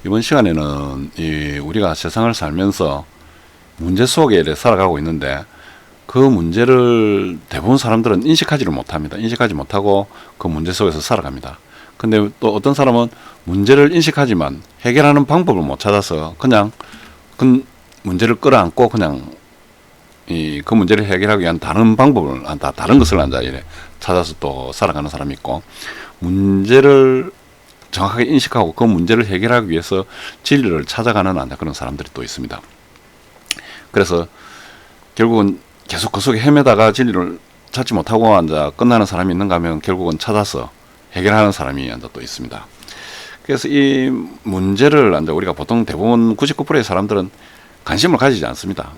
이번 시간에는 우리가 세상을 살면서 문제 속에 살아가고 있는데 그 문제를 대부분 사람들은 인식하지를 못합니다. 인식하지 못하고 그 문제 속에서 살아갑니다. 근데 또 어떤 사람은 문제를 인식하지만 해결하는 방법을 못 찾아서 그냥 그 문제를 끌어안고 그냥 그 문제를 해결하기 위한 다른 방법을, 다른 것을 이래 찾아서 또 살아가는 사람이 있고, 문제를 정확하게 인식하고 그 문제를 해결하기 위해서 진리를 찾아가는 그런 사람들이 또 있습니다. 그래서 결국은 계속 그 속에 헤매다가 진리를 찾지 못하고 끝나는 사람이 있는가 하면 결국은 찾아서 해결하는 사람이 또 있습니다. 그래서 이 문제를 우리가 보통 대부분 99%의 사람들은 관심을 가지지 않습니다.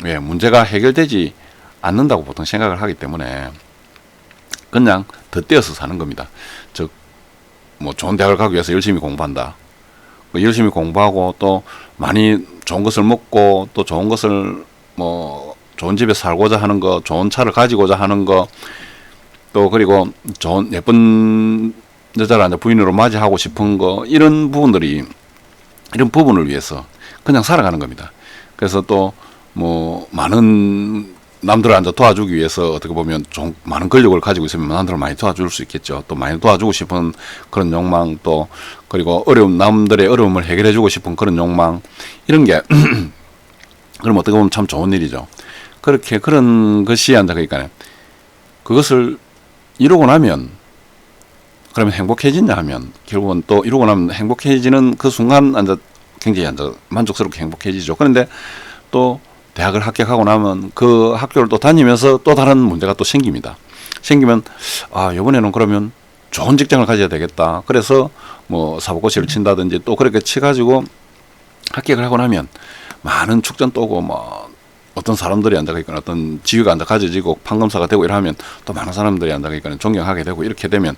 왜? 문제가 해결되지 않는다고 보통 생각을 하기 때문에 그냥 덧대어서 사는 겁니다. 즉, 뭐 좋은 대학을 가기 위해서 열심히 공부한다. 열심히 공부하고 또 많이 좋은 것을 먹고 또 좋은 것을 뭐 좋은 집에 살고자 하는 거, 좋은 차를 가지고자 하는 거, 또 그리고 좋은 예쁜 여자를 부인으로 맞이하고 싶은 거, 이런 부분을 위해서 그냥 살아가는 겁니다. 그래서 또 뭐 많은 남들을 도와주기 위해서 어떻게 보면 좀 많은 권력을 가지고 있으면 남들을 많이 도와줄 수 있겠죠. 또 많이 도와주고 싶은 그런 욕망, 또 그리고 남들의 어려움을 해결해주고 싶은 그런 욕망, 이런 게 그럼 어떻게 보면 참 좋은 일이죠. 그렇게 그런 것이 그러니까 그것을 이루고 나면 그러면 행복해지냐 하면 결국은 또 이루고 나면 행복해지는 그 순간 굉장히 만족스럽게 행복해지죠. 그런데 또 대학을 합격하고 나면 그 학교를 또 다니면서 또 다른 문제가 또 생깁니다. 생기면 이번에는 그러면 좋은 직장을 가져야 되겠다. 그래서 뭐 사법고시를 친다든지 또 그렇게 치가지고 합격을 하고 나면 많은 축전 또 오고 뭐 어떤 사람들이 그러니까 어떤 지위가 가져지고 판검사가 되고 이러면 또 많은 사람들이 그러니까 존경하게 되고, 이렇게 되면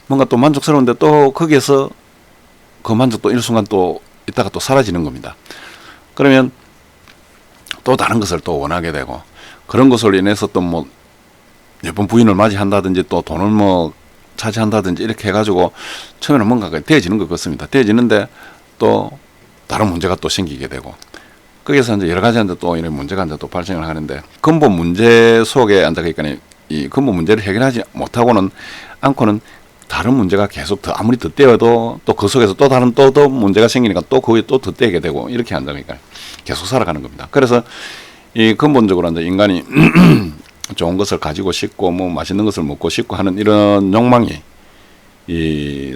뭔가 또 만족스러운데 또 거기에서 그 만족도 일순간 또 있다가 또 사라지는 겁니다. 그러면 또 다른 것을 또 원하게 되고, 그런 것으로 인해서 또 뭐 예쁜 부인을 맞이한다든지 또 돈을 뭐 차지한다든지 이렇게 해가지고 처음에는 뭔가 되어지는 것 같습니다. 되어지는데 또 다른 문제가 또 생기게 되고, 거기서 여러 가지 또 이런 문제가 또 발생을 하는데, 근본 문제 속에 그러니까 이 근본 문제를 해결하지 못하고는 않고는 다른 문제가 계속 아무리 덧대어도 또 그 속에서 또 다른 또 문제가 생기니까 또 거기에 또 덧대게 되고, 이렇게 한다니까 계속 살아가는 겁니다. 그래서 이 근본적으로 인간이 좋은 것을 가지고 싶고 뭐 맛있는 것을 먹고 싶고 하는 이런 욕망이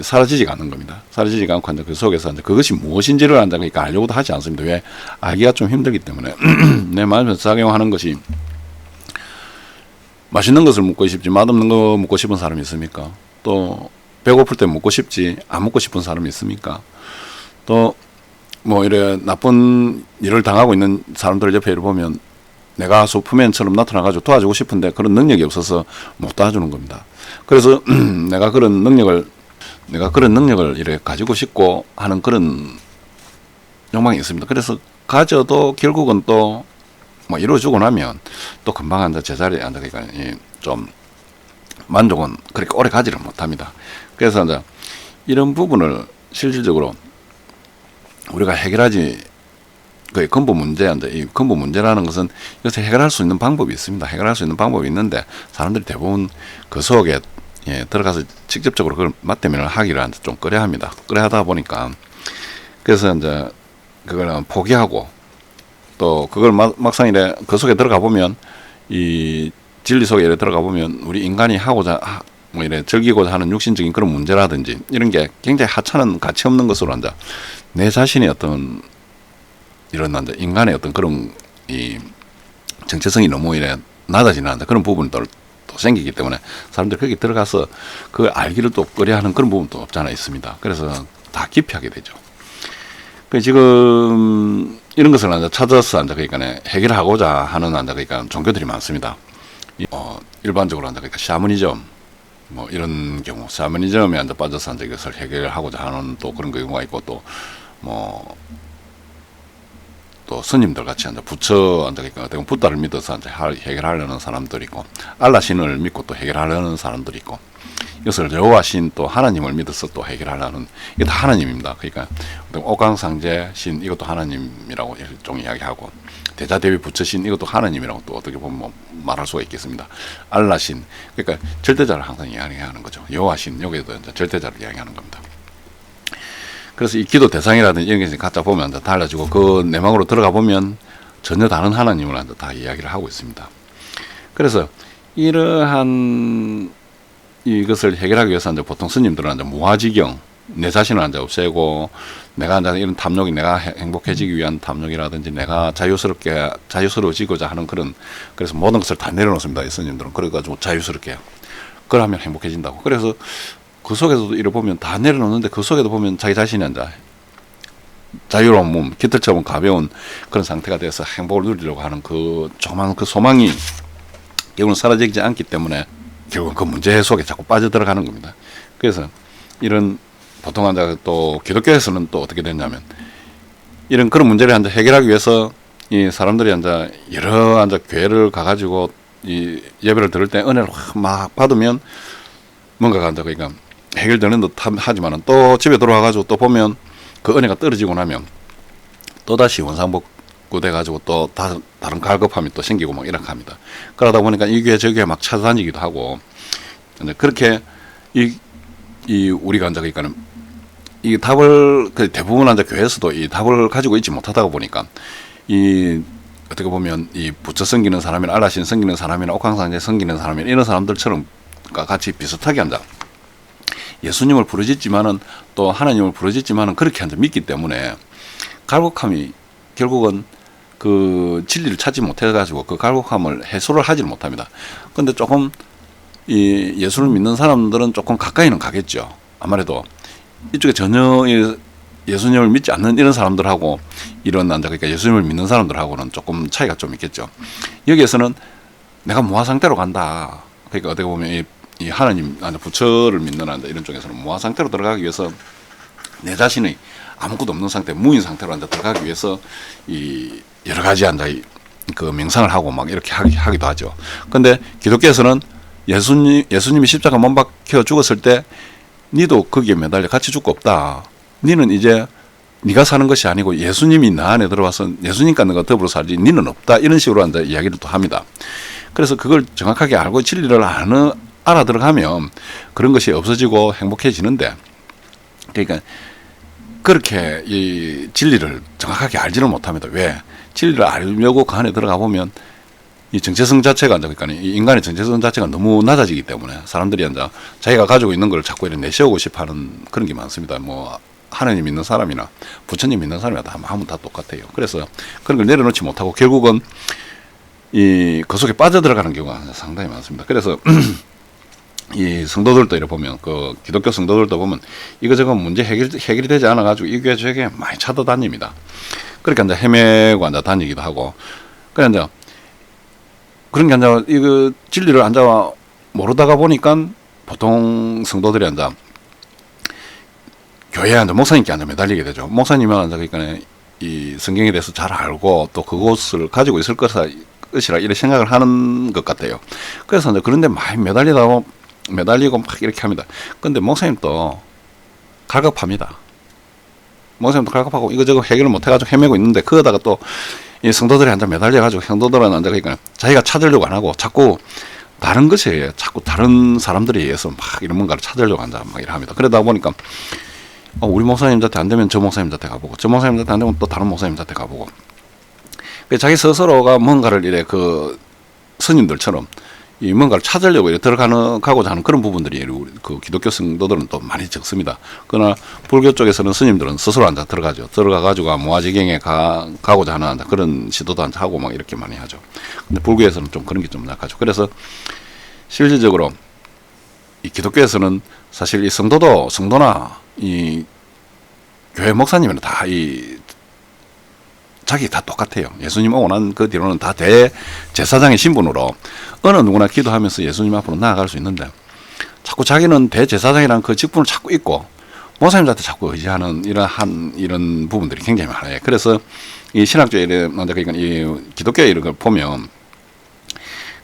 사라지지가 않는 겁니다. 사라지지가 않고 그 속에서 그것이 무엇인지를 그러니까 알려고도 하지 않습니다. 왜? 알기가 좀 힘들기 때문에. 내 마음에서 작용하는 것이, 맛있는 것을 먹고 싶지 맛없는 거 먹고 싶은 사람이 있습니까? 또 배고플 때 먹고 싶지 안 먹고 싶은 사람이 있습니까? 또 뭐 이래 나쁜 일을 당하고 있는 사람들 옆에 보면 내가 슈퍼맨처럼 나타나가지고 도와주고 싶은데 그런 능력이 없어서 못 도와주는 겁니다. 그래서 내가 그런 능력을 이렇게 가지고 싶고 하는 그런 욕망이 있습니다. 그래서 가져도 결국은 또 뭐 이루어주고 나면 또 금방 제자리에 앉으니까 좀 만족은 그렇게 오래 가지를 못합니다. 그래서 이런 부분을 실질적으로 우리가 해결하지, 그 근본 문제, 이 근본 문제라는 것은 이것을 해결할 수 있는 방법이 있습니다. 해결할 수 있는 방법이 있는데 사람들이 대부분 그 속에 들어가서 직접적으로 그걸 맞대면을 하기를 좀 꺼려합니다. 꺼려하다 보니까 그래서 그걸 포기하고, 또 그걸 막상 그 속에 들어가 보면, 이 진리 속에 들어가 보면 우리 인간이 하고자 뭐 즐기고자 하는 육신적인 그런 문제라든지 이런 게 굉장히 하찮은 가치 없는 것으로 내 자신의 어떤 이런 인간의 어떤 그런 이 정체성이 너무 낮아지는 그런 부분들 또 생기기 때문에 사람들이 거기 들어가서 그걸 알기를 또 꺼려하는 그런 부분도 없지 않아 있습니다. 그래서 다 기피하게 되죠. 지금 이런 것을 찾아서 그러니까 해결하고자 하는 그러니까 종교들이 많습니다. 일반적으로 그러니까 샤머니즘 뭐 이런 경우, 샤머니즘에 빠져서 이것을 해결하고자 하는 또 그런 경우가 있고, 또 또 스님들 같이 이제 부처 그러니까 부다를 믿어서 이제 해결하려는 사람들이 있고, 알라신을 믿고 또 해결하려는 사람들이 있고, 이것을 여호와신 또 하나님을 믿어서 또 해결하려는, 이게 다 하나님입니다. 그러니까 옥강상제 신 이것도 하나님이라고 일종 이야기하고, 대자대비 부처신 이것도 하나님이라고 또 어떻게 보면 뭐 말할 수가 있겠습니다. 알라신, 그러니까 절대자를 항상 이야기하는 거죠. 여호와신, 여기에도 이제 절대자를 이야기하는 겁니다. 그래서 이 기도 대상이라든지 이런 게 갖다 보면 이제 달라지고, 그 내막으로 들어가 보면 전혀 다른 하나님을 이제 다 이야기를 하고 있습니다. 그래서 이러한 이것을 해결하기 위해서 이제 보통 스님들은 이제 무아지경, 내 자신을 이제 없애고, 내가 이제 이런 탐욕이 내가 행복해지기 위한 탐욕이라든지 내가 자유스러워지고자 하는 그런, 그래서 모든 것을 다 내려놓습니다. 이 스님들은. 그래가지고 자유스럽게. 그걸 하면 행복해진다고. 그래서 그 속에서도 이를 보면 다 내려놓는데, 그 속에도 보면 자기 자신이 이제 자유로운 몸, 깃털처럼 가벼운 그런 상태가 돼서 행복을 누리려고 하는 그 조그만 그 소망이 결국은 사라지지 않기 때문에 결국은 그 문제 속에 자꾸 빠져들어가는 겁니다. 그래서 이런 보통 이제 또 기독교에서는 또 어떻게 됐냐면, 이런 그런 문제를 이제 해결하기 위해서 이 사람들이 이제 여러 이제 교회를 가가지고 이 예배를 들을 때 은혜를 막 받으면 뭔가가 이제 그러니까 해결되는 듯 하지만은 또 집에 들어와가지고 또 보면 그 은혜가 떨어지고 나면 또 다시 원상복구 돼가지고 또 다른 갈급함이 또 생기고 막 이렇게 합니다. 그러다 보니까 이 교회 저 교회 막 찾아다니기도 하고, 이제 그렇게 이 우리가 이제 그러니까는 이 답을 그 대부분 이제 교회에서도 이 답을 가지고 있지 못하다 보니까 이 어떻게 보면 이 부처 섬기는 사람이나 알라신 섬기는 사람이나 옥황상제 섬기는 사람이나 이런 사람들처럼 같이 비슷하게 한다. 예수님을 부르짖지만은 또 하나님을 부르짖지만은 그렇게 한다 믿기 때문에 갈급함이 결국은 그 진리를 찾지 못해가지고 그 갈급함을 해소를 하지를 못합니다. 근데 조금 이 예수를 믿는 사람들은 조금 가까이는 가겠죠. 아무래도 이쪽에 전혀 예수님을 믿지 않는 이런 사람들하고 이런 그러니까 예수님을 믿는 사람들하고는 조금 차이가 좀 있겠죠. 여기에서는 내가 무아 상태로 간다. 그러니까 어떻게 보면 이 하나님, 부처를 믿는 이런 쪽에서는 무아 상태로 들어가기 위해서 내 자신의 아무것도 없는 상태, 무인 상태로 들어가기 위해서 이 여러 가지 그 명상을 하고 막 이렇게 하기도 하죠. 근데 기독교에서는 예수님이 십자가 못 박혀 죽었을 때 니도 거기에 매달려 같이 죽고 없다. 니는 이제 네가 사는 것이 아니고 예수님이 나 안에 들어와서 예수님과 너가 더불어 살지 니는 없다. 이런 식으로 이야기를 또 합니다. 그래서 그걸 정확하게 알고 진리를 알아들어가면 그런 것이 없어지고 행복해지는데, 그러니까 그렇게 이 진리를 정확하게 알지는 못합니다. 왜? 진리를 알려고 그 안에 들어가 보면 이 정체성 자체가, 그러니까 이 인간의 정체성 자체가 너무 낮아지기 때문에 사람들이 자기가 가지고 있는 걸 자꾸 이렇게 내세우고 싶어 하는 그런 게 많습니다. 뭐 하나님 믿는 사람이나 부처님 믿는 사람이나 다 하면 다 똑같아요. 그래서 그런 걸 내려놓지 못하고 결국은 그 속에 빠져들어가는 경우가 상당히 많습니다. 그래서 이 성도들도 이렇게 보면, 그 기독교 성도들도 보면 이거저거 문제 해결이 되지 않아가지고 이 교회 저게 많이 찾아다닙니다. 그러니까 헤매고 다니기도 하고, 그래 그런 게 이거 진리를 모르다가 보니까 보통 성도들이 교회에 목사님께 매달리게 되죠. 목사님은 그러니까 이 성경에 대해서 잘 알고 또 그것을 가지고 있을 것이라 이렇게 생각을 하는 것 같아요. 그래서 그런데 많이 매달리고 막 이렇게 합니다. 근데 목사님도 갈급합니다. 목사님도 갈급하고 이거저거 해결을 못해가지고 헤매고 있는데, 그거다가 또 이 성도들이 매달려가지고 성도들은 그러니까 자기가 찾으려고 안 하고 자꾸 다른 것에 자꾸 다른 사람들에 의해서 막 이런 뭔가를 찾으려고 막 이래 합니다. 그러다 보니까 우리 목사님한테 안 되면 저 목사님한테 가보고, 저 목사님한테 안 되면 또 다른 목사님한테 가보고, 자기 스스로가 뭔가를 이래 그 스님들처럼 이 뭔가를 찾으려고 가고자 하는 그런 부분들이 그 기독교 성도들은 또 많이 적습니다. 그러나 불교 쪽에서는 스님들은 스스로 들어가가지고 무아지경에 가고자 하는 그런 시도도 하고 막 이렇게 많이 하죠. 근데 불교에서는 좀 그런 게 좀 약하죠. 그래서 실질적으로 이 기독교에서는 사실 이 성도나 이 교회 목사님은 다 자기 다 똑같아요. 예수님 오고 난 그 뒤로는 다 대제사장의 신분으로 어느 누구나 기도하면서 예수님 앞으로 나아갈 수 있는데, 자꾸 자기는 대제사장이라는 그 직분을 찾고 있고 목사님들한테 자꾸 의지하는 이런 부분들이 굉장히 많아요. 그래서 이 신학주의 그러니까 이 기독교 이런 걸 보면,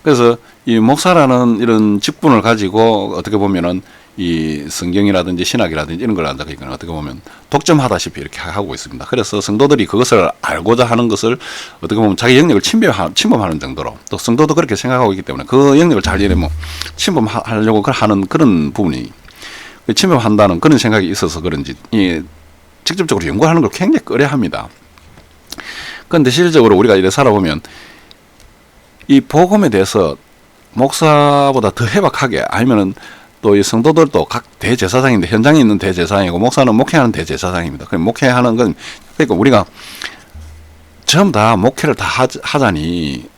그래서 이 목사라는 이런 직분을 가지고 어떻게 보면은 이 성경이라든지 신학이라든지 이런 걸 한다고 하니까 어떻게 보면 독점하다시피 이렇게 하고 있습니다. 그래서 성도들이 그것을 알고자 하는 것을 어떻게 보면 자기 영역을 침범하는 정도로, 또 성도도 그렇게 생각하고 있기 때문에 그 영역을 잘 이해하면 침범하려고 하는 그런 부분이, 침범한다는 그런 생각이 있어서 그런지 이 직접적으로 연구하는 걸 굉장히 꺼려합니다. 그런데 실질적으로 우리가 이래 살아보면 이 복음에 대해서 목사보다 더 해박하게, 아니면은 또 이 성도들도 각 대제사장인데, 현장에 있는 대제사장이고 목사는 목회하는 대제사장입니다. 그럼 목회하는 건, 그러니까 우리가 전부 다 목회를 다 하자니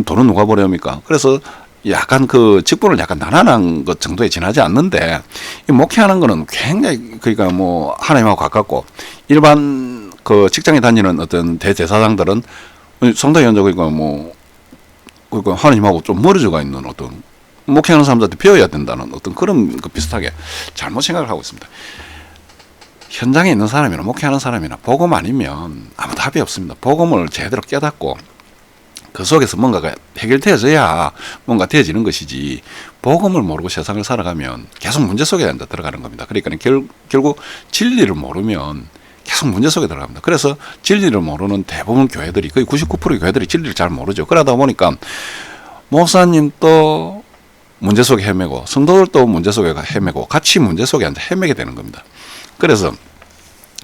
돈은 누가 벌어옵니까? 그래서 약간 그 직분을 약간 나눠난 것 정도에 지나지 않는데, 이 목회하는 거는 굉장히, 그러니까 뭐 하나님하고 가깝고, 일반 그 직장에 다니는 어떤 대제사장들은 성도연적이고 뭐 그러니까 하나님하고 좀 멀어져가 있는 어떤, 목회하는 사람들한테 배워야 된다는 어떤 그런 그 비슷하게 잘못 생각을 하고 있습니다. 현장에 있는 사람이나 목회하는 사람이나 복음 아니면 아무 답이 없습니다. 복음을 제대로 깨닫고 그 속에서 뭔가가 해결되어져야 뭔가 되어지는 것이지, 복음을 모르고 세상을 살아가면 계속 문제 속에 들어가는 겁니다. 그러니까 결국 진리를 모르면 계속 문제 속에 들어갑니다. 그래서 진리를 모르는 대부분 교회들이, 거의 99%의 교회들이 진리를 잘 모르죠. 그러다 보니까 목사님도 문제 속에 헤매고 성도들도 문제 속에 헤매고 같이 문제 속에 앉아 헤매게 되는 겁니다. 그래서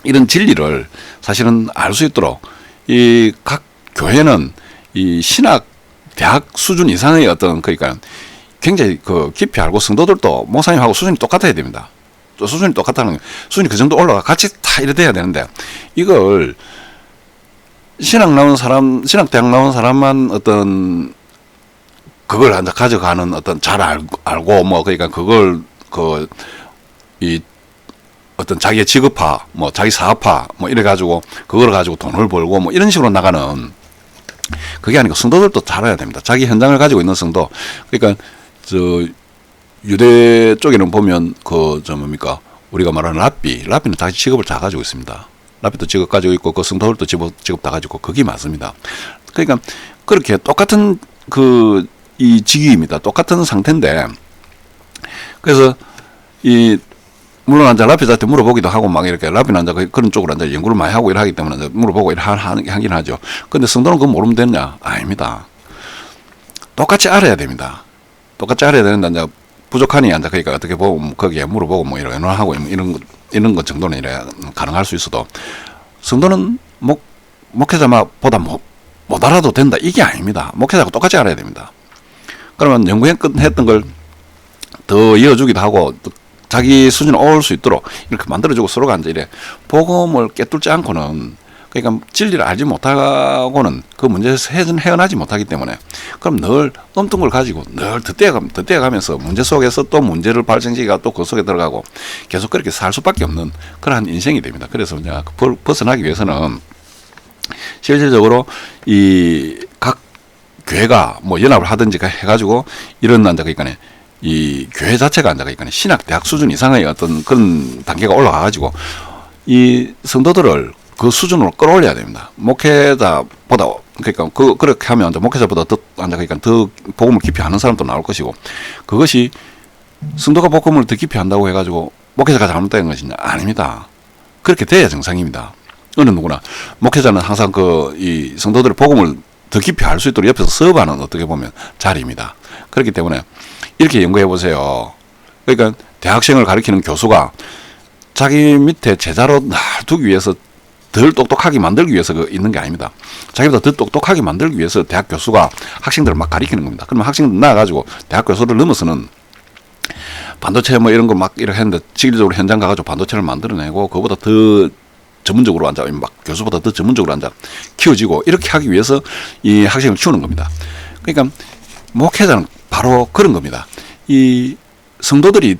이런 진리를 사실은 알 수 있도록 이 각 교회는 이 신학 대학 수준 이상의 어떤, 그러니까 굉장히 그 깊이 알고, 성도들도 목사님하고 수준이 똑같아야 됩니다. 또 수준이 똑같다는, 수준이 그 정도 올라가 같이 다 이래 돼야 되는데, 이걸 신학 대학 나온 사람만 어떤 그걸 앉아 가져가는 어떤 잘 알고 뭐, 그러니까 그걸 이 어떤 자기의 직업화, 뭐 자기 사업화, 뭐 이래 가지고 그걸 가지고 돈을 벌고 뭐 이런 식으로 나가는, 그게 아니고 성도들도 잘 알아야 됩니다. 자기 현장을 가지고 있는 성도, 그러니까 저 유대 쪽에는 보면 뭡니까, 우리가 말하는 랍비는 자기 직업을 다 가지고 있습니다. 랍비도 직업 가지고 있고 그 성도들도 직업 다 가지고, 그게 맞습니다. 그러니까 그렇게 똑같은 이 직위입니다. 똑같은 상태인데, 그래서 물론 앉아 랍비한테 물어보기도 하고 막 이렇게, 랍비는 앉아 그런 쪽으로 앉아 연구를 많이 하고 일하기 때문에 물어보고 하긴 하죠. 근데 성도는 그거 모르면 되느냐? 아닙니다. 똑같이 알아야 됩니다. 똑같이 알아야 되는데, 이제 부족하니 앉아, 그러니까 어떻게 보면 거기에 물어보고 뭐 이런 하고 이런 것 정도는 이래 가능할 수 있어도, 성도는 목회자보다 못 알아도 된다, 이게 아닙니다. 목회자하고 똑같이 알아야 됩니다. 그러면 연구했던 걸 더 이어주기도 하고, 자기 수준에 올 수 있도록 이렇게 만들어주고, 서로가 이제 이래 복음을 깨뚫지 않고는, 그러니까 진리를 알지 못하고는 그 문제에서 헤어나지 못하기 때문에, 그럼 늘 엉뚱 걸 가지고 늘 덧대어가면서 문제 속에서 또 문제를 발생시키가 또 그 속에 들어가고 계속 그렇게 살 수밖에 없는 그러한 인생이 됩니다. 그래서 이제 벗어나기 위해서는 실질적으로 이 각 교회가 뭐 연합을 하든지 해가지고 이런 그러니까 이 교회 자체가 그러니까 신학 대학 수준 이상의 어떤 그런 단계가 올라가가지고 이 성도들을 그 수준으로 끌어올려야 됩니다. 목회자보다, 그러니까 그렇게 하면 목회자보다 그러니까 더 복음을 깊이 아는 사람도 나올 것이고, 그것이 성도가 복음을 더 깊이 한다고 해가지고 목회자가 잘못된 것이냐? 아닙니다. 그렇게 돼야 정상입니다. 어느 누구나 목회자는 항상 이 성도들의 복음을 더 깊이 알 수 있도록 옆에서 서브하는, 어떻게 보면 자리입니다. 그렇기 때문에 이렇게 연구해 보세요. 그러니까 대학생을 가르치는 교수가 자기 밑에 제자로 놔두기 위해서, 덜 똑똑하게 만들기 위해서 있는 게 아닙니다. 자기보다 더 똑똑하게 만들기 위해서 대학 교수가 학생들을 막 가르치는 겁니다. 그러면 학생들 나와가지고 대학 교수를 넘어서는 반도체 뭐 이런 거 막 이렇게 했는데, 실질적으로 현장 가가지고 반도체를 만들어내고 그거보다 더 전문적으로 앉아, 막 교수보다 더 전문적으로 앉아 키워지고, 이렇게 하기 위해서 이 학생을 키우는 겁니다. 그러니까 목회자는 바로 그런 겁니다. 이 성도들이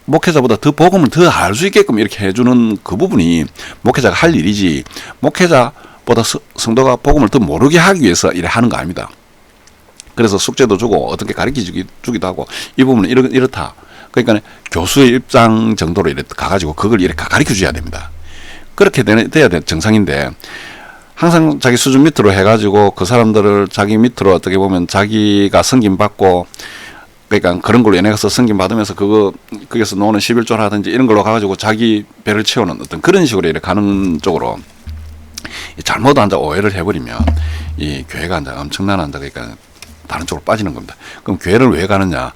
목회자보다 더 복음을 더 알 수 있게끔 이렇게 해주는 그 부분이 목회자가 할 일이지, 목회자보다 성도가 복음을 더 모르게 하기 위해서 이래 하는 거 아닙니다. 그래서 숙제도 주고 어떻게 가르쳐 주기도 하고, 이 부분은 이렇다. 그러니까 교수의 입장 정도로 이렇게 가가지고 그걸 이렇게 가르쳐 줘야 됩니다. 그렇게 돼야 정상인데, 항상 자기 수준 밑으로 해가지고 그 사람들을 자기 밑으로 어떻게 보면 자기가 승진 받고, 그러니까 그런 걸로 연예가서 승진 받으면서 거기서 노는 11조라든지 이런 걸로 가가지고 자기 배를 채우는 어떤 그런 식으로 이렇게 가는 쪽으로 잘못 오해를 해버리면 이 교회가 엄청난 그러니까 다른 쪽으로 빠지는 겁니다. 그럼 교회를 왜 가느냐?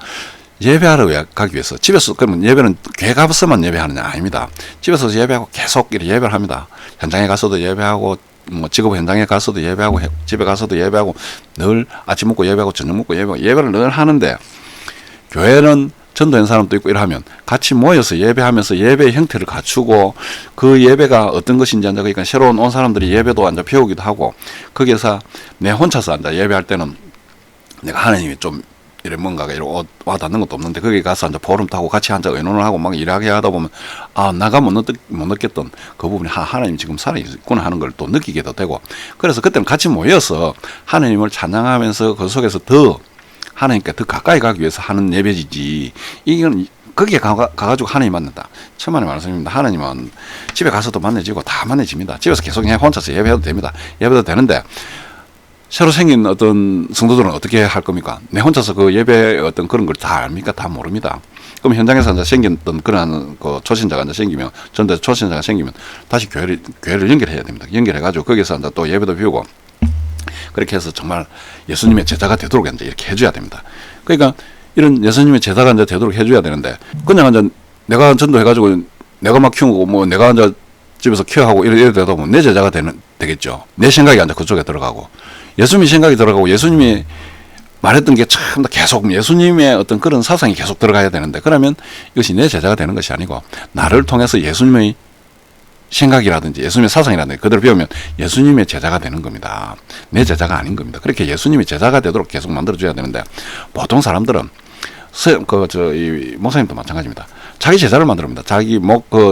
예배하러 가기 위해서. 집에서, 그러면 예배는 교회 가서만 예배하느냐? 아닙니다. 집에서 예배하고 계속 이렇게 예배를 합니다. 현장에 가서도 예배하고, 뭐 직업 현장에 가서도 예배하고, 집에 가서도 예배하고, 늘 아침 먹고 예배하고, 저녁 먹고 예배하고, 예배를 늘 하는데, 교회는 전도한 사람도 있고 이러면 같이 모여서 예배하면서 예배의 형태를 갖추고, 그 예배가 어떤 것인지 그러니까 새로운 온 사람들이 예배도 배우기도 하고, 거기에서 내 혼자서 예배할 때는 내가 하나님이 좀 이래 뭔가가 이렇게 와닿는 것도 없는데, 거기 가서 보름 타고 같이 의논을 하고 막 일하게 하다 보면, 내가 못 느꼈던 그 부분이 하나님 지금 살아있구나 하는 걸 또 느끼게도 되고, 그래서 그때는 같이 모여서 하나님을 찬양하면서 그 속에서 더 하나님께 더 가까이 가기 위해서 하는 예배지지, 이건 거기에 가가지고 하나님 만난다. 천만의 말씀입니다. 하나님은 집에 가서도 만나지고 다 만나집니다. 집에서 계속 그냥 혼자서 예배해도 됩니다. 예배도 되는데, 새로 생긴 어떤 성도들은 어떻게 할 겁니까? 내 혼자서 그 예배 어떤 그런 걸 다 압니까? 다 모릅니다. 그럼 현장에서 생겼던 그런 그 초신자가 생기면, 전도 초신자가 생기면 다시 교회를 연결해야 됩니다. 연결해가지고 거기서 또 예배도 비우고, 그렇게 해서 정말 예수님의 제자가 되도록 이렇게 해줘야 됩니다. 그러니까 이런 예수님의 제자가 되도록 해줘야 되는데, 그냥 내가 전도해가지고 내가 막 키우고 뭐 내가 집에서 케어하고 이래 되다 보면 내 제자가 되겠죠. 내 생각이 그쪽에 들어가고, 예수님의 생각이 들어가고, 예수님이 말했던 게 참 계속 예수님의 어떤 그런 사상이 계속 들어가야 되는데, 그러면 이것이 내 제자가 되는 것이 아니고 나를 통해서 예수님의 생각이라든지 예수님의 사상이라든지 그대로 배우면 예수님의 제자가 되는 겁니다. 내 제자가 아닌 겁니다. 그렇게 예수님의 제자가 되도록 계속 만들어줘야 되는데, 보통 사람들은 이 목사님도 마찬가지입니다. 자기 제자를 만듭니다. 자기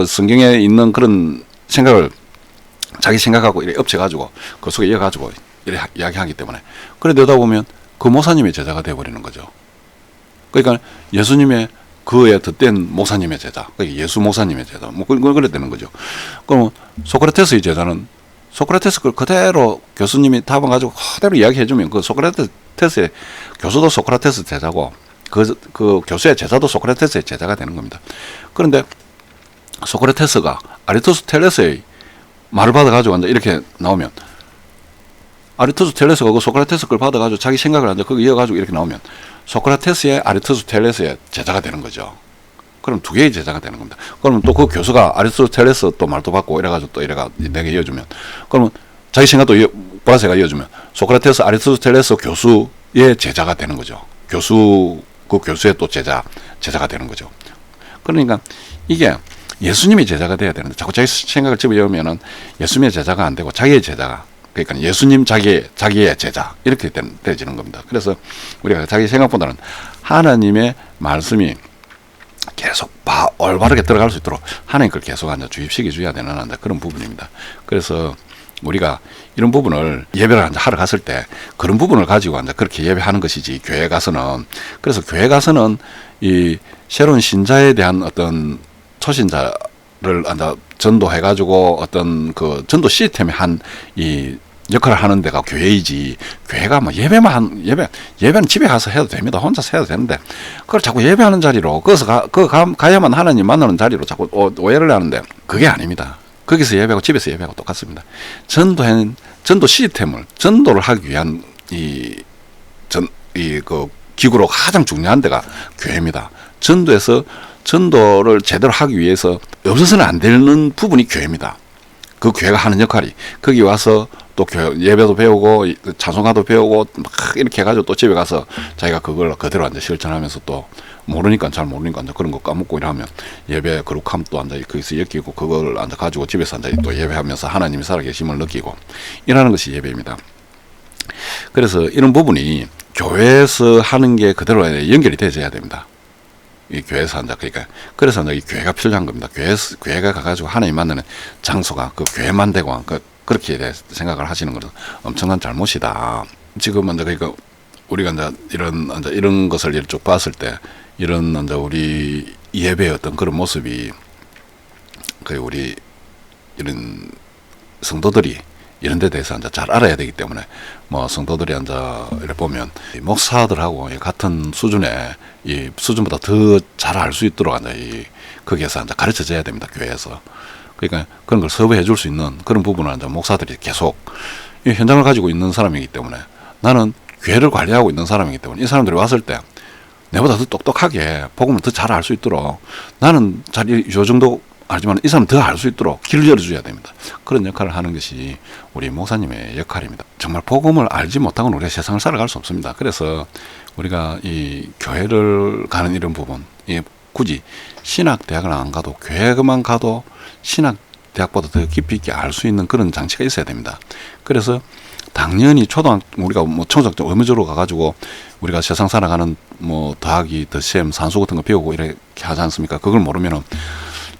성경에 있는 그런 생각을 자기 생각하고 이렇게 엎쳐가지고 그 속에 이어가지고 이렇게 이야기하기 때문에, 그래 되다 보면 그 목사님의 제자가 되어버리는 거죠. 그러니까 예수님의 그에 덧댄 목사님의 제자, 그러니까 예수 목사님의 제자, 그래 되는 거죠. 그럼 소크라테스의 제자는 소크라테스 걸 그대로 교수님이 답을 가지고 그대로 이야기해주면, 그 소크라테스의 교수도 소크라테스 제자고, 그 교수의 제자도 소크라테스의 제자가 되는 겁니다. 그런데 소크라테스가 아리스토텔레스의 말을 받아가지고 이렇게 나오면, 아리스토텔레스가 그 소크라테스 걸 받아가지고 자기 생각을 거기 이어가지고 이렇게 나오면, 소크라테스의 아리스토텔레스의 제자가 되는 거죠. 그럼 두 개의 제자가 되는 겁니다. 그러면 또 그 교수가 아리스토텔레스 또 말도 받고 이래가지고 또 이래가 내게 이어주면, 그러면 자기 생각도 보라색가 이어주면 소크라테스 아리스토텔레스 교수의 제자가 되는 거죠. 그 교수의 또 제자가 되는 거죠. 그러니까 이게 예수님의 제자가 돼야 되는데, 자꾸 자기 생각을 집어넣으면은 예수님의 제자가 안 되고 자기의 제자가, 그러니까 예수님 자기의 제자 이렇게 되어지는 겁니다. 그래서 우리가 자기 생각보다는 하나님의 말씀이 계속 올바르게 들어갈 수 있도록 하나님 걸 계속 주입시켜 줘야 되는 그런 부분입니다. 그래서 우리가 이런 부분을 예배를 하러 갔을 때 그런 부분을 가지고 그렇게 예배하는 것이지, 교회 가서는. 그래서 교회 가서는 이 새로운 신자에 대한 어떤 초신자를 전도해가지고 어떤 그 전도 시스템에 이 역할을 하는 데가 교회이지, 교회가 뭐 예배는 집에 가서 해도 됩니다. 혼자서 해도 되는데, 그걸 자꾸 예배하는 자리로, 거기서 가야만 하나님 만나는 자리로 자꾸 오해를 하는데, 그게 아닙니다. 거기서 예배하고 집에서 예배하고 똑같습니다. 전도 시스템을, 전도를 하기 위한 그 기구로 가장 중요한 데가 교회입니다. 전도를 제대로 하기 위해서 없어서는 안 되는 부분이 교회입니다. 그 교회가 하는 역할이, 거기 와서 또 예배도 배우고 찬송가도 배우고 막 이렇게 해가지고 또 집에 가서 자기가 그걸 그대로 실천하면서 또 잘 모르니까 그런 거 까먹고 이러면 예배 거룩함 또 거기서 엮이고, 그걸 가지고 집에서 또 예배하면서 하나님이 살아계심을 느끼고 이러는 것이 예배입니다. 그래서 이런 부분이 교회에서 하는 게 그대로 연결이 되어야 됩니다. 이 교회에서 그러니까 그래서 이 교회가 필요한 겁니다. 교회가 가가지고 하나님 만나는 장소가 그 교회만 되고 그렇게 생각을 하시는 것은 엄청난 잘못이다. 지금은 그러니까 우리가 이런 것을 쭉 봤을 때 이런 이제 우리 예배의 어떤 그런 모습이 그 우리 이런 성도들이 이런 데 대해서 이제 잘 알아야 되기 때문에 뭐 성도들이 이제 이렇게 보면 목사들하고 같은 수준의 이 수준보다 더 잘 알 수 있도록 이제 이 거기에서 이제 가르쳐 줘야 됩니다. 교회에서. 그러니까 그런 걸 섭외해 줄 수 있는 그런 부분을 이제 목사들이 계속 이 현장을 가지고 있는 사람이기 때문에 나는 교회를 관리하고 있는 사람이기 때문에 이 사람들이 왔을 때 내보다 더 똑똑하게 복음을 더 잘 알 수 있도록 나는 잘 요 정도 알지만 이 사람 더 알 수 있도록 길을 열어줘야 됩니다. 그런 역할을 하는 것이 우리 목사님의 역할입니다. 정말 복음을 알지 못하고는 우리가 세상을 살아갈 수 없습니다. 그래서 우리가 이 교회를 가는 이런 부분, 굳이 신학대학을 안 가도 교회만 가도 신학대학보다 더 깊이 있게 알 수 있는 그런 장치가 있어야 됩니다. 그래서 당연히 우리가 뭐 청소학교 의무적으로 가가지고 우리가 세상 살아가는 뭐 더하기, 덧셈, 산수 같은 거 배우고 이렇게 하지 않습니까? 그걸 모르면은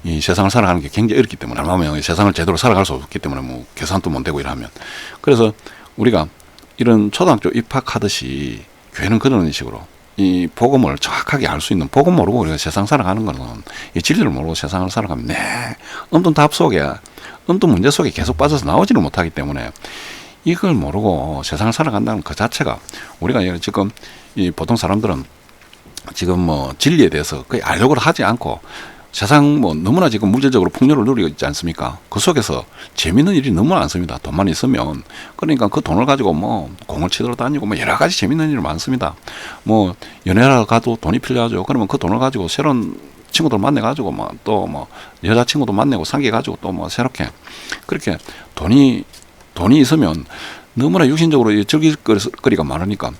이 세상을 살아가는 게 굉장히 어렵기 때문에, 왜냐하면 세상을 제대로 살아갈 수 없기 때문에 뭐 계산도 못 되고 이러면. 그래서 우리가 이런 초등학교 입학하듯이 교회는 그런 식으로 이 복음을 정확하게 알 수 있는, 복음 모르고 우리가 세상 살아가는 거는 이 진리를 모르고 세상을 살아가면 엄든 답 속에, 엄든 문제 속에 계속 빠져서 나오지를 못하기 때문에 이걸 모르고 세상을 살아간다는 그 자체가 우리가 지금 이 보통 사람들은 지금 뭐 진리에 대해서 거의 알려고 하지 않고 세상 뭐 너무나 지금 물질적으로 풍요를 누리고 있지 않습니까? 그 속에서 재밌는 일이 너무 많습니다. 돈만 있으면. 그러니까 그 돈을 가지고 뭐 공을 치러 다니고 뭐 여러 가지 재밌는 일이 많습니다. 뭐 연애하러 가도 돈이 필요하죠. 그러면 그 돈을 가지고 새로운 친구들 만나가지고 뭐 또 뭐 여자친구도 만나고 사귀어가지고 또 뭐 새롭게 그렇게 돈이 있으면 너무나 육신적으로 즐길 거리가 많으니까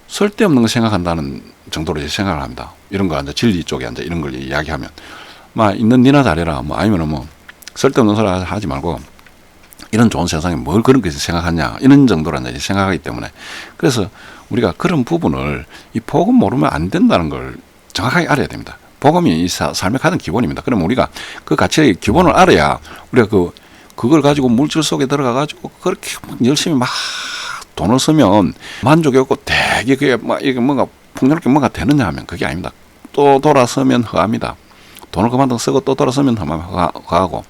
쓸데없는 거 생각한다는 정도로 이제 생각을 합니다. 이런 거 이제 진리 쪽에 이제 이런 걸 이야기하면 막 있는 니나 잘해라 뭐 아니면은 뭐 쓸데없는 소리 하지 말고 이런 좋은 세상에 뭘 그런 것을 생각하냐 이런 정도로 이제 생각하기 때문에 그래서 우리가 그런 부분을 이 복음 모르면 안 된다는 걸 정확하게 알아야 됩니다. 복음이 이 삶의 가장 기본입니다. 그러면 우리가 그 가치의 기본을 알아야 우리가 그걸 가지고 물질 속에 들어가 가지고 그렇게 열심히 막 돈을 쓰면 만족이 없고 되게 그게 막 이게 뭔가 풍요롭게 뭔가 되느냐 하면 그게 아닙니다. 또 돌아서면 허합니다. 돈을 그만큼 쓰고 또 돌아서면 허하고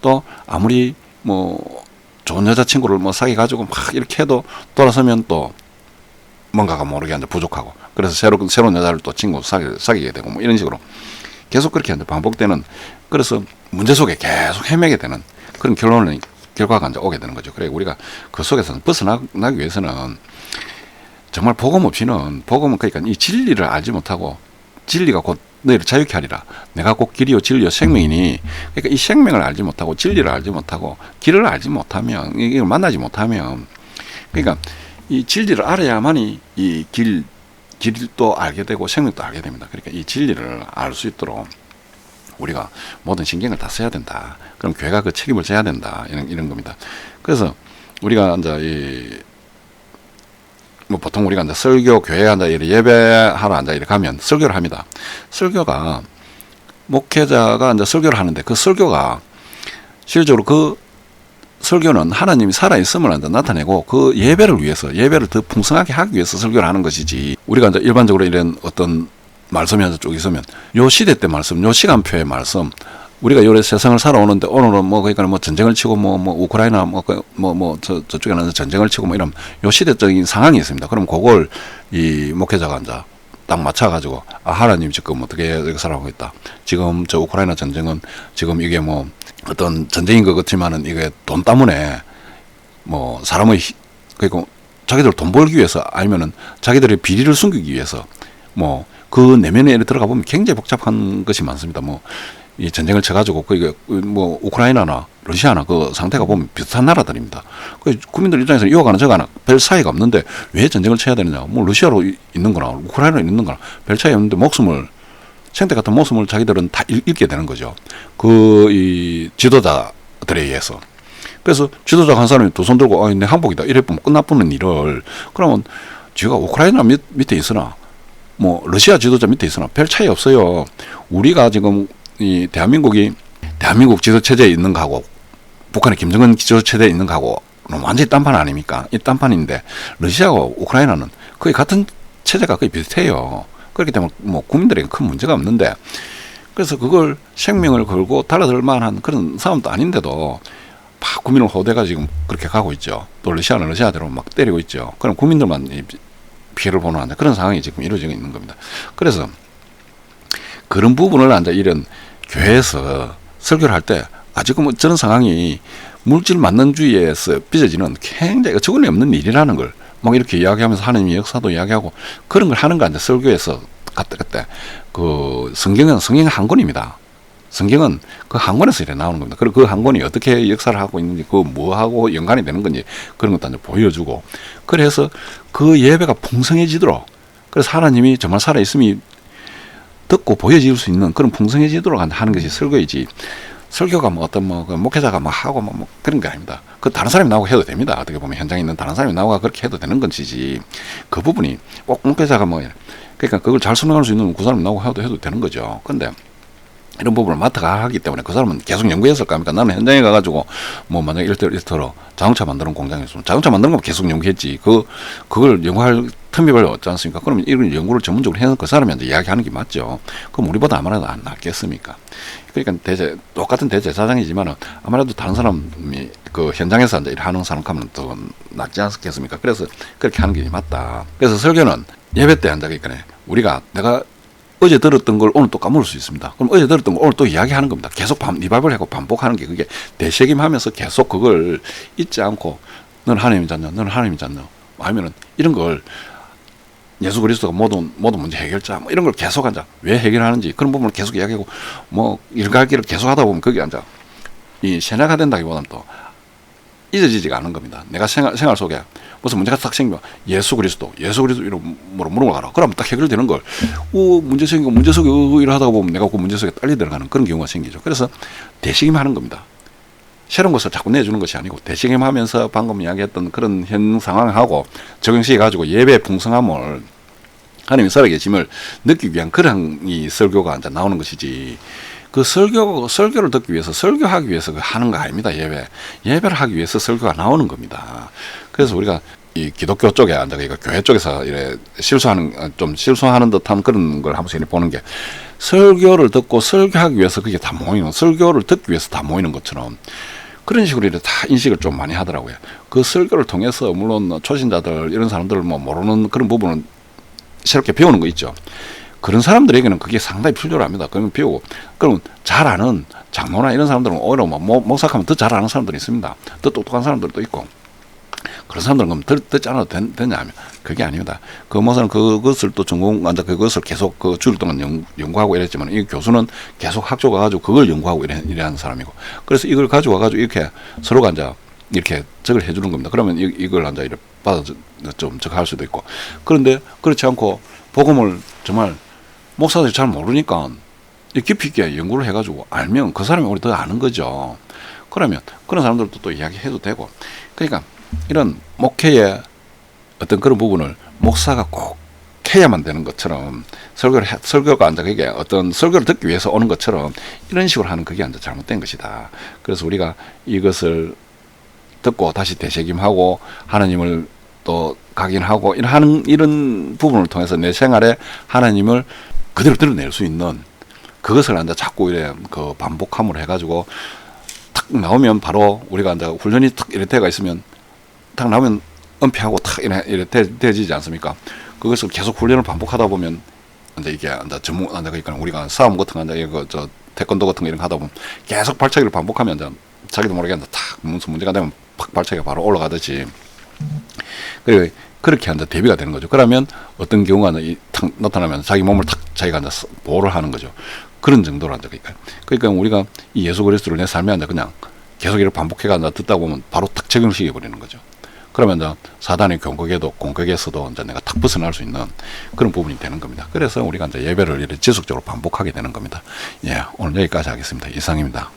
또 아무리 뭐 좋은 여자친구를 뭐 사귀 가지고 막 이렇게 해도 돌아서면 또 뭔가가 모르게 이제 부족하고 그래서 새로운 여자를 또 친구 사귀게 되고 뭐 이런 식으로 계속 그렇게 이제 반복되는 그래서 문제 속에 계속 헤매게 되는 그런 결과가 이제 오게 되는 거죠. 그래 우리가 그 속에서 벗어나기 위해서는 정말 복음 없이는 복음은 그러니까 이 진리를 알지 못하고 진리가 곧 너희를 자유케 하리라. 내가 곧 길이요 진리요 생명이니 그러니까 이 생명을 알지 못하고 진리를 알지 못하고 길을 알지 못하면 이걸 만나지 못하면 그러니까 이 진리를 알아야만이 이 길도 알게 되고 생명도 알게 됩니다. 그러니까 이 진리를 알 수 있도록 우리가 모든 신경을 다 써야 된다. 그럼 교회가 그 책임을 져야 된다. 이런 겁니다. 그래서 우리가 이제 뭐 보통 우리가 이제 설교 교회에 이제 예배하러 이렇게 가면 설교를 합니다. 설교가 목회자가 이제 설교를 하는데 그 설교가 실제로 그 설교는 하나님이 살아있음을 이제 나타내고 그 예배를 위해서 예배를 더 풍성하게 하기 위해서 설교를 하는 것이지 우리가 이제 일반적으로 이런 어떤 말씀이 한쪽 있으면 요 시대 때 말씀, 요 시간표의 말씀 우리가 요래 세상을 살아오는데 오늘은 뭐 그러니까 뭐 전쟁을 치고 뭐 우크라이나 저쪽에는 전쟁을 치고 뭐 이런 요 시대적인 상황이 있습니다. 그럼 그걸 이 목회자가 이제 딱 맞춰가지고 하나님 지금 어떻게 이렇게 살아가고 있다. 지금 저 우크라이나 전쟁은 지금 이게 뭐 어떤 전쟁인 것 같지만은 이게 돈 때문에 뭐 사람의 그리고 자기들 돈 벌기 위해서 아니면은 자기들의 비리를 숨기기 위해서 뭐 그 내면에 들어가 보면 굉장히 복잡한 것이 많습니다. 뭐 이 전쟁을 쳐가지고 그 뭐 우크라이나나 러시아나 그 상태가 보면 비슷한 나라들입니다. 그 국민들 입장에서 이거 하나 저거 하나 별 차이가 없는데 왜 전쟁을 쳐야 되느냐? 뭐 러시아로 있는 거나 우크라이나로 있는 거나 별 차이 없는데 생태 같은 목숨을 자기들은 다 잃게 되는 거죠. 이 지도자들에 의해서. 그래서 지도자 한 사람이 두 손 들고 내 항복이다 이래 보면 끝나버리는 일을 그러면 지가 우크라이나 밑에 있으나 뭐 러시아 지도자 밑에 있으나 별 차이 없어요. 우리가 지금 이 대한민국 지도 체제에 있는 거하고 북한의 김정은 지도 체제에 있는 거하고 완전히 딴판 아닙니까? 이 딴판인데 러시아와 우크라이나는 거의 같은 체제가 거의 비슷해요. 그렇기 때문에 뭐 국민들에게 큰 문제가 없는데, 그래서 그걸 생명을 걸고 달아들 만한 그런 상황도 아닌데도 막 국민을 호대가 지금 그렇게 가고 있죠. 또 러시아는 러시아대로 막 때리고 있죠. 그럼 국민들만 피해를 보는 그런 상황이 지금 이루어지고 있는 겁니다. 그래서 그런 부분을 이런 교회에서 설교를 할 때 지금 저런 상황이 물질 만능주의에서 빚어지는 굉장히 어처구니 없는 일이라는 걸 막 이렇게 이야기하면서 하나님의 역사도 이야기하고 그런 걸 하는 거 설교에서 그때 그 성경은 성경 한 권입니다. 성경은 그 한 권에서 이렇게 나오는 겁니다. 그리고 그 한 권이 어떻게 역사를 하고 있는지, 그 뭐하고 연관이 되는 건지 그런 것도 이제 보여주고, 그래서 그 예배가 풍성해지도록, 그래서 하나님이 정말 살아있음이 듣고 보여질 수 있는 그런 풍성해지도록 하는 것이 설교이지, 설교가 뭐 어떤 그 목회자가 하고 뭐 그런 게 아닙니다. 그 다른 사람이 나오고 해도 됩니다. 어떻게 보면 현장에 있는 다른 사람이 나오고 그렇게 해도 되는 건지, 그 부분이 꼭 목회자가 그러니까 그걸 잘 설명할 수 있는 그 사람이 나오고 해도 되는 거죠. 근데 이런 부분을 맡아가 하기 때문에 그 사람은 계속 연구했을 겁니까? 나는 현장에 가가지고 뭐 만약 일터로 자동차 만드는 공장에 있으면 자동차 만드는 거 계속 연구했지. 그걸 연구할 틈이 별로 없지 않습니까? 그러면 이런 연구를 전문적으로 해서 그 사람이 이야기하는 게 맞죠. 그럼 우리보다 아무래도 안 낫겠습니까? 그러니까 똑같은 대제사장이지만은 아무래도 다른 사람이 그 현장에서 일하는 사람 하면 더 낫지 않겠습니까? 그래서 그렇게 하는 게 맞다. 그래서 설교는 예배 때 그러니까 내가 어제 들었던 걸 오늘 또 까먹을 수 있습니다. 그럼 어제 들었던 걸 오늘 또 이야기하는 겁니다. 계속 리바이벌 하고 반복하는 게 그게 대책임하면서 계속 그걸 잊지 않고, 너는 하나님이 잤냐, 너는 하나님이 잤냐, 아니면은 이런 걸 예수 그리스도가 모든 문제 해결자 이런 걸 계속 왜 해결하는지 그런 부분을 계속 이야기하고 일갈기를 계속 하다 보면 거기 이 세뇌가 된다기보다는 또 잊어지지가 않은 겁니다. 내가 생활 속에 무슨 문제가 딱 생기면 예수 그리스도 이름으로 물어가라. 그러면 딱 해결되는 걸, 문제 생기고 문제 속에 이러 하다 보면 내가 그 문제 속에 빨리 들어가는 그런 경우가 생기죠. 그래서 대책임 하는 겁니다. 새로운 것을 자꾸 내주는 것이 아니고 대책임 하면서 방금 이야기했던 그런 현 상황하고 적용시켜 가지고 예배의 풍성함을, 하나님이 살아계심을 느끼기 위한 그런 이 설교가 나오는 것이지, 그 설교를 듣기 위해서, 설교하기 위해서 하는 거 아닙니다. 예배를 하기 위해서 설교가 나오는 겁니다. 그래서 우리가 이 기독교 쪽에 그러니까 교회 쪽에서 이래 실수하는 듯한 그런 걸 한 번씩 보는 게, 설교를 듣고 설교하기 위해서 그게 다 모이는, 설교를 듣기 위해서 다 모이는 것처럼 그런 식으로 다 인식을 좀 많이 하더라고요. 그 설교를 통해서 물론 초신자들 이런 사람들 모르는 그런 부분은 새롭게 배우는 거 있죠. 그런 사람들에게는 그게 상당히 필요합니다. 그러면 배우고, 그럼 잘 아는 장로나 이런 사람들은 오히려 목사하면 더 잘 아는 사람들이 있습니다. 더 똑똑한 사람들도 있고, 그런 사람들은 그럼 듣지 않아도 되냐 하면 그게 아닙니다. 그 목사는 그것을 또 그것을 계속 그 주일 동안 연구하고 이랬지만, 이 교수는 계속 학교 가가지고 그걸 연구하고 이래하는 사람이고, 그래서 이걸 가지고 와가지고 이렇게 서로가 이렇게 적을 해주는 겁니다. 그러면 이걸 이렇게 받아 좀 적할 수도 있고, 그런데 그렇지 않고 복음을 정말 목사들이 잘 모르니까 깊이 있게 연구를 해가지고 알면 그 사람이 우리 더 아는 거죠. 그러면 그런 사람들도 또 이야기해도 되고, 그러니까 이런 목회의 어떤 그런 부분을 목사가 꼭 해야만 되는 것처럼, 설교가 그게 어떤 설교를 듣기 위해서 오는 것처럼 이런 식으로 하는 그게 잘못된 것이다. 그래서 우리가 이것을 듣고 다시 되새김하고 하나님을 또 각인하고 이런 부분을 통해서 내 생활에 하나님을 그대로 드러낼 수 있는 그것을 자꾸 그 반복함으로 해가지고 탁 나오면 바로 우리가 훈련이 탁 이럴 때가 있으면 탁 나오면 은폐하고 탁 이래 되지 않습니까? 그것을 계속 훈련을 반복하다 보면 이게 그러니까 우리가 싸움 같은 거 태권도 같은 거 이런 거 하다 보면 계속 발차기를 반복하면 자기도 모르게 탁 무슨 문제가 되면 팍 발차기가 바로 올라가듯이, 그렇게 대비가 되는 거죠. 그러면 어떤 경우가 탁 나타나면 자기 몸을 탁 자기가 보호를 하는 거죠. 그런 정도로 그러니까 우리가 이 예수 그리스도를 내 삶에 그냥 계속 이렇게 반복해가 듣다 보면 바로 탁 적용을 시켜버리는 거죠. 그러면 사단의 공격에서도 내가 탁 벗어날 수 있는 그런 부분이 되는 겁니다. 그래서 우리가 예배를 이렇게 지속적으로 반복하게 되는 겁니다. 오늘 여기까지 하겠습니다. 이상입니다.